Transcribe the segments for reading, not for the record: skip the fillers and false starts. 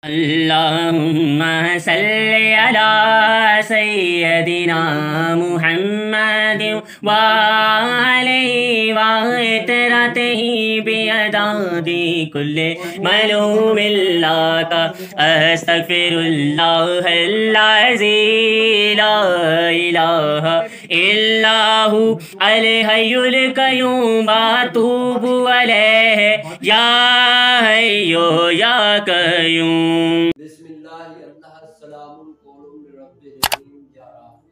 اللهم صل على سيدنا محمد وعليه وعترته بعدد كل معلوم لك أستغفر الله العظيم لا إله إلا هو الحي القيوم أتوب عليه يا حي يا قيوم. بسم اللہ اللہ السلام قول من رب الرحیم یا رافع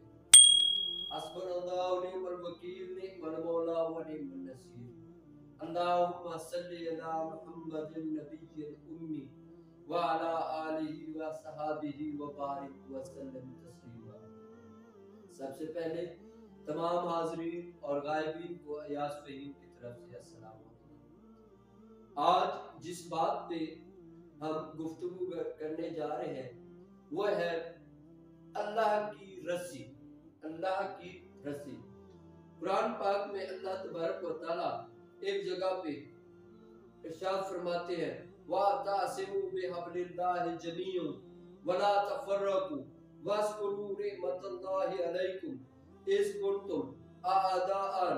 حسبنا اللہ ونعم الوکیل نعم المولا ونعم النصیر اللہم صلی علی محمد النبی الأمی وعلی آلہ وصحابہ وبارک وسلم تسلیما۔ سب سے پہلے تمام حاضرین اور غائبین کو ایاز فہیم کی طرف سے السلام علیکم۔ آج جس بات پہ ہم گفتگو کرنے جا رہے ہیں وہ ہے اللہ کی رسی۔ اللہ کی رسی قرآن پاک میں اللہ تبارک و تعالی ایک جگہ پہ ارشاد فرماتے ہیں وَاعْتَصِمُوا بِحَبْلِ اللَّهِ جَمِيعًا وَلَا تَفَرَّقُوا وَاذْكُرُوا نِعْمَةَ اللَّهِ عَلَيْكُمْ إِذْ كُنتُمْ أَعْدَاءً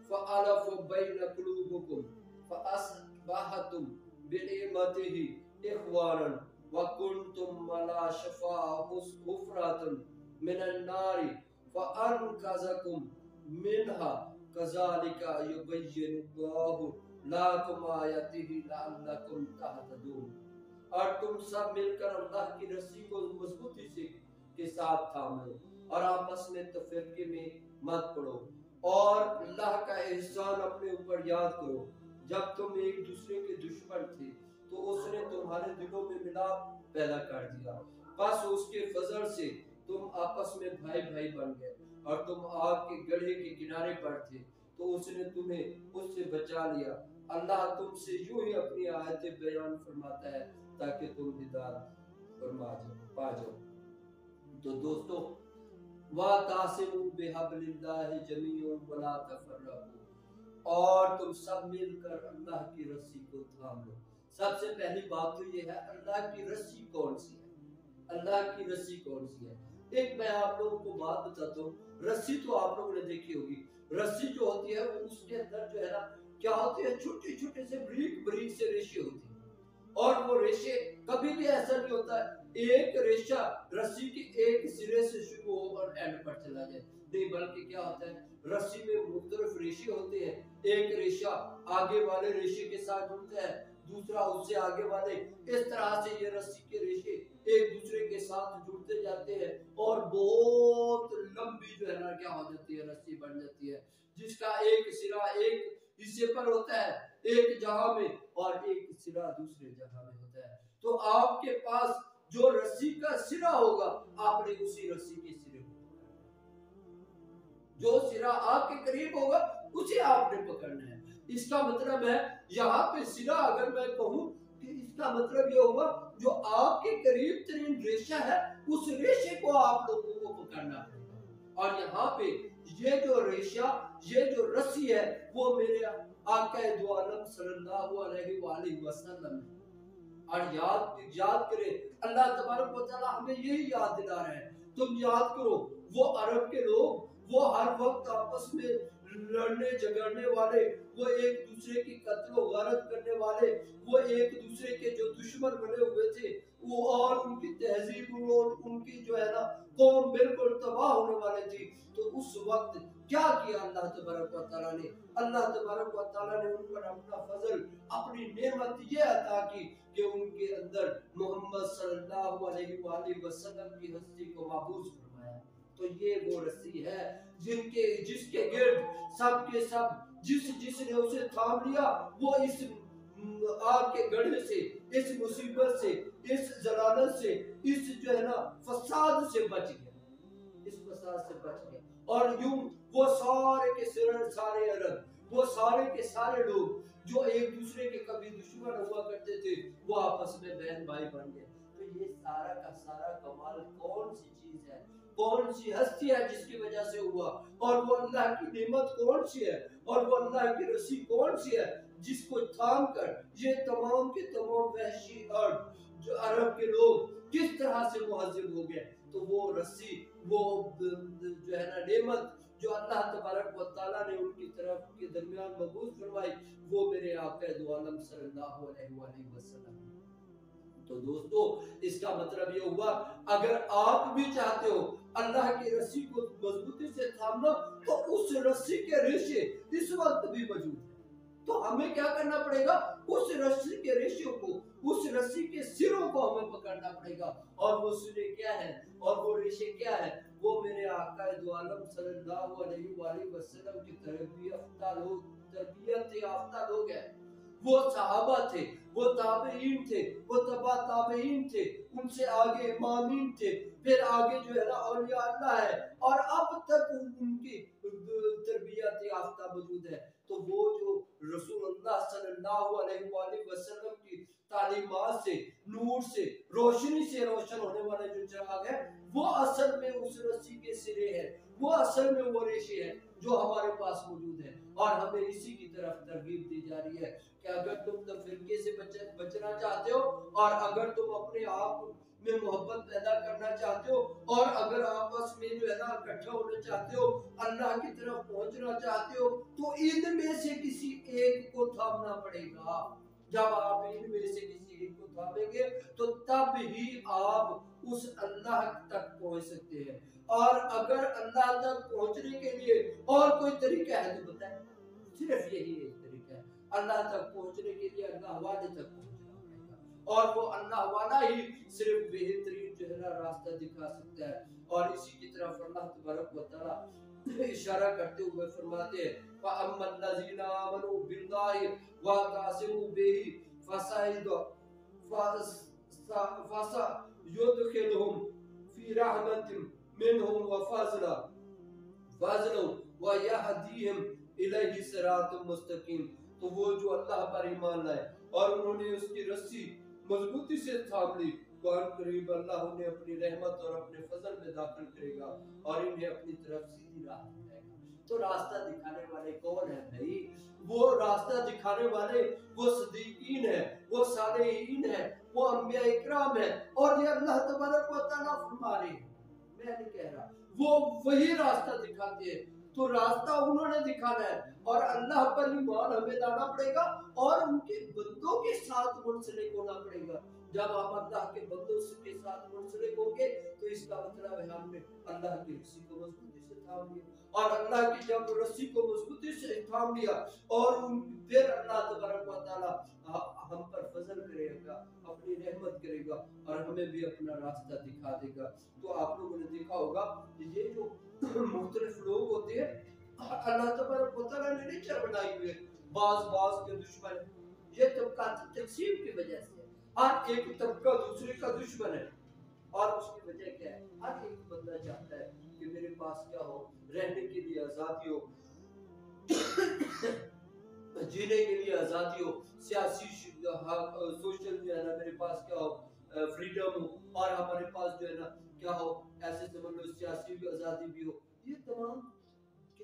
فَأَلَفَ بَيْنَ قُلُوبِكُمْ فَأَصْبَحْتُمْ بِنِعْمَتِهِ إخوانا وكنتم على شفا حفرة من النار فأنقذكم منها كذلك يبين الله لكم آياته لعلكم تهتدون۔ اور تم سب مل کر اللہ کی رسی کو مضبوطی سے کے ساتھ تھام لو اور آپس میں تفرقے میں مت پڑو اور اللہ کا احسان اپنے اوپر یاد کرو جب تم ایک دوسرے کے دشمن تھے تو اس نے تمہارے دلوں میں ملاپ پیدا کر دیا، بس اس کے فضل سے تم آپس میں بھائی بھائی بن گئے، اور تم آگ کے گڑھے کے کنارے پر تھے تو اس نے تمہیں اس سے بچا لیا۔ اللہ تم سے یوں ہی اپنی آیتیں بیان فرماتا ہے تاکہ تم ہدایت پا جاؤ۔ تو دوستو وَاعْتَصِمُوا بِحَبْلِ اللَّهِ جَمِيعًا وَلَا تَفَرَّقُوا، اور تم سب مل کر اللہ کی رسی کو تھام لو۔ سب سے پہلی بات تو یہ ہے اللہ کی رسی کون سی ہے؟ اللہ کی رسی کون سی ہے؟ ایک میں آپ لوگوں کو بات بتاتا ہوں۔ رسی تو آپ لوگوں نے دیکھی ہوگی، رسی جو ہوتی ہے وہ اس کے اندر جو ہے نا کیا ہوتی ہے، چھوٹے چھوٹے سے بریک بریک سے ریشے ہوتی ہیں، اور وہ ریشے کبھی بھی ایسا نہیں ہوتا ہے ایک ریشہ رسی کے ایک سرے سے شروع ہو اور اینڈ پر چلا جائے، نہیں، بلکہ کیا ہوتا ہے رسی میں مختلف ریشے ہوتے ہیں، ایک ریشہ آگے والے ریشے کے ساتھ جڑتا ہے، دوسرا اس سے آگے والے، اس طرح سے یہ رسی کے ریشے ایک دوسرے کے ساتھ جڑتے جاتے ہیں اور بہت لمبی جو ہے نا کیا ہو جاتی ہے، رسی بن جاتی ہے، جس کا ایک سرا ایک حصے پر ہوتا ہے ایک جہاں میں اور ایک سرا دوسرے جہاں میں ہوتا ہے۔ تو آپ کے پاس جو رسی کا سرا ہوگا آپ نے اسی رسی کے سرے کو جو سرا آپ کے قریب ہوگا اسے آپ نے پکڑنا ہے۔ اس کا مطلب ہے یہاں پہ سرا اگر میں کہوں کہ اس کا مطلب یہ ہوگا جو آپ کے قریب ترین ریشہ ہے اس ریشے کو آپ لوگوں کو پکڑنا ہے، اور یہاں پہ یہ جو ریشہ یہ جو رسی ہے وہ میرے آقا دو عالم صلی اللہ علیہ وآلہ وسلم ہے۔ اور یاد کریں اللہ تبارک و تعالی ہمیں یہی یاد دلا رہے ہیں، تم یاد کرو وہ عرب کے لوگ وہ ہر وقت آپس میں لڑنے جھگڑنے والے، وہ ایک دوسرے کی قتل و غارت کرنے والے، وہ ایک دوسرے کے جو دشمن بنے ہوئے تھے وہ، اور ان کی تہذیب اور ان کی جو ہے نا قوم بالکل تباہ ہونے والے تھی۔ تو اس وقت کیا کیا اللہ تبارک و تعالیٰ نے؟ اللہ تبارک و تعالیٰ نے ان پر اپنا فضل اپنی نعمت یہ عطا کی کہ ان کے اندر محمد صلی اللہ علیہ وآلہ وسلم کی ہستی کو محفوظ فرمایا۔ تو یہ وہ رسی ہے جس کے گرد سب کے سب جس نے اسے تھام لیا وہ اس آگ کے گڑھے سے، اس مصیبت سے، اس ضلالت سے، اس جو ہے نا فساد سے بچ گیا، اس فساد سے بچ گیا۔ اور یوں وہ سارے کے سارے عرب، وہ سارے کے سارے لوگ جو ایک دوسرے کے کبھی دشمن ہوا کرتے تھے وہ آپس میں بہن بھائی بن گئے۔ تو یہ سارا کا سارا کمال کون سی چیز ہے؟ कौन सी हस्ती है जिसकी वजह से हुआ, और वो अल्लाह की नेमत कौन सी है, और वो अल्लाह की रस्सी कौन सी है जिसको थाम कर ये तमाम के तमाम वहशी अर्द जो अरब के लोग किस तरह से मुहज्जिब हो गए। तो वो रस्सी, वो जो है ना नेमत जो अल्लाह तबारक व तआला ने उनकी तरफ के दरमियान मबूस फरमाई, वो मेरे आका दो आलम सल्लल्लाहु अलैहि वसल्लम। तो दोस्तों इसका मतलब ये हुआ, अगर आप भी चाहते हो अल्लाह की रस्सी को मजबूती से थामना, तो उस रस्सी के रेशे इस वक्त भी मौजूद है। तो हमें क्या करना पड़ेगा, उस रस्सी के रेशों को, उस रस्सी के सिरों को हमें पकड़ना पड़ेगा। और वो सिरे क्या है और वो रेशे क्या है, वो मेरे आका दो आलम सल्लल्लाहु अलैहि वसल्लम की तरबियत याफ्ता लोग हैं। वो सहाबा थे, वो ताबईन थे, वो तबा ताबईन थे, उनसे आगे इमामीन थे, फिर आगे जो है ना औलिया अल्लाह है, और अब तक उनकी तरबियत याफ्ता मौजूद है। तो वो जो रसूलुल्लाह सल्लल्लाहु अलैहि वसल्लम की तालीमात से, नूर से, रोशनी से रोशन होने वाले जो चिराग है, वो असल में उस रस्सी के सिरे है, वो असल में वो रेशे है जो हमारे पास मौजूद है। और हमें इसी की तरफ तरगीब दी जा रही है कि अगर तुम तफरीके से बचना चाहते हो, और अगर तुम अपने आप में मोहब्बत पैदा करना चाहते हो, और अगर आपस में जो है ना इकट्ठा होना चाहते हो, अल्लाह की तरफ पहुंचना चाहते हो, तो इनमें से किसी एक को थामना पड़ेगा। जब आप इनमें से किसी एक को थामेंगे तो तब ही आप उस अल्लाह तक पहुंच सकते हैं। और अगर अल्लाह तक पहुंचने के लिए और कोई तरीका है तो बताएं, सिर्फ यही एक तरीका है। अल्लाह तक पहुंचने के लिए अल्लाह वाले तक पहुंचना पड़ेगा, और वो अल्लाह वाला ही सिर्फ बेहतरीन जो है ना रास्ता दिखा सकता है। और इसी की तरफ अल्लाह तबारक व तआला इशारा करते हुए फरमाते हैं, फअम्मल्लज़ीना आमनू बिल्लाहि व तअसिमू बिही फसयुदखिलहुम फी रहमतिन मिनहुम व फज़लन व यहदीहिम इलैहि सिरातुम मुस्तकीम। तो वो जो अल्लाह पर ईमान लाए और उन्होंने उसकी रस्सी मजबूती से थाम ली, करीब अल्लाह उन्हें अपनी रहमत और अपने फजल में दाखिल करेगा और इन्हें अपनी तरफ सीधी राह दिखाएगा। तो रास्ता दिखाने वाले कौन है भाई? वो रास्ता दिखाने वाले वो सदीकीन है, वो सालेहीन है, वो अंबिया इकराम है। और ये अल्लाह तबारक व तआला फरमा रहे हैं, मैं नहीं कह रहा, वो वही रास्ता दिखाते हैं। तो रास्ता उन्होंने दिखाना है, और अल्लाह पर ईमान हमें लाना पड़ेगा और उनके बंदों के साथ मुंसलिक होना पड़ेगा। जब आप अल्लाह के बंदों के साथ मुंसलिक होंगे तो इसका मतलब है हमने अल्लाह की रस्सी को मजबूती से थाम लिया, और अल्लाह की जब रस्सी को मजबूती से थाम लिया और फिर अल्लाह तबारक व तआला हम पर फजल करेगा, अपनी रहमत करेगा और हमें भी अपना रास्ता दिखा देगा। तो आप लोगों ने देखा होगा ये जो मुख्तलिफ लोग होते हैं, अल्लाह तबारक व तआला ने नेचर बनाई हुई है, बाज के दुश्मन, ये तबका तकसीम की वजह से हर एक तबका दूसरे का दुश्मन है। और उसकी वजह क्या है? हर एक बंदा चाहता है कि मेरे पास क्या हो, रहने के लिए आजादी हो, जीने के लिए आजादी हो, सियासी सोशल जो है ना मेरे पास क्या हो, फ्रीडम हो, और हमारे पास जो है ना क्या हो, ऐसे समझ लो सियासी भी आजादी भी हो। ये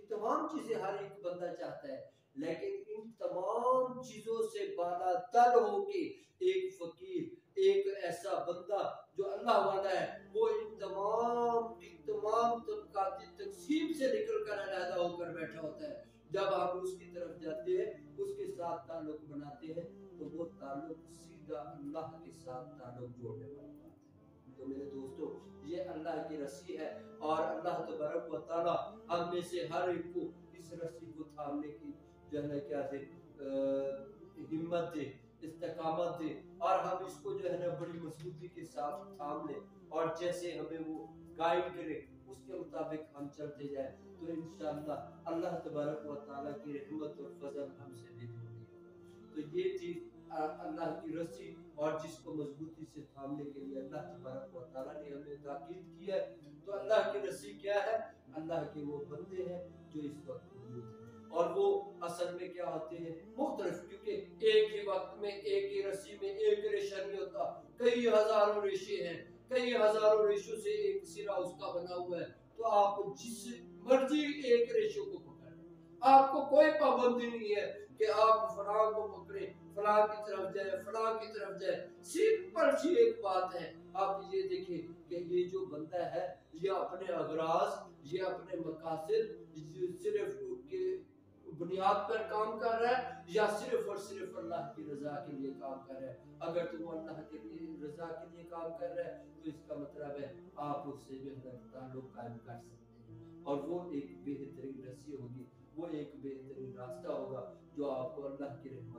तमाम चीजें हर एक बंदा चाहता है, लेकिन इन तमाम चीजों से बालातर होके एक फकीर, एक ऐसा बंदा जो अल्लाह वाला है, वो इन तमाम तबकाती तकसीम से निकल कर अलहदा होकर बैठा होता है। जब हम उसकी तरफ जाते हैं, उसके साथ ताल्लुक बनाते हैं, तो वो ताल्लुक सीधा अल्लाह के साथ ताल्लुक जोड़ने वाला बात है। तो मेरे दोस्तों, ये अल्लाह की रस्सी है, और अल्लाह तबारक व तआला हम में से हर एक को इस रस्सी को थामने की जो है ना क्या दे, हिम्मत दे, इस्तेकामत दे, और हम इसको जो है ना बड़ी मजबूती के साथ थाम ले, और जैसे हमें वो गाइड करे उसके मुताबिक हम चलते जाए, तो इंशाअल्लाह अल्लाह तबारक व तआला की रहमत और फजल हमसे भी होगी। तो ये चीज अल्लाह की रस्सी, और जिसको मजबूती से थामने के लिए अल्लाह तबारक व तआला ने हमें ताकीद की है। तो अल्लाह की रस्सी क्या है? अल्लाह के वो बंदे हैं जो इस वक्त मौजूद हैं, और वो असल में क्या होते हैं, मुख्तलिफ, क्योंकि एक ही वक्त में एक ही रस्सी में एक रेशा नहीं होता, कई हजारों रेशे हैं। کئی ہزاروں ریشو سے ایک سرا اس کا بنا ہوا ہے، تو آپ جس مرضی ایک ریشو کو پکڑیں، آپ کو کوئی پابندی نہیں ہے کہ آپ فلاں کو پکڑیں، فلاں کی طرف جائے، فلاں کی طرف جائے. سمپل سی ایک بات ہے. آپ یہ دیکھیں کہ یہ جو بندہ ہے یہ اپنے اغراض، یہ اپنے مقاصد صرف کے بنیاد پر کام کر رہا ہے یا صرف اور صرف اللہ کی رضا کے لیے کام کر رہا ہے. اگر تم اللہ کے لیے رضا کے لیے کام کر رہے ہیں تو اس کا مطلب ہے آپ اس سے بہتر تعلق قائم کر سکتے ہیں، اور وہ ایک بہترین رسی ہوگی، وہ ایک بہترین راستہ ہوگا جو آپ کو اللہ کی رحمت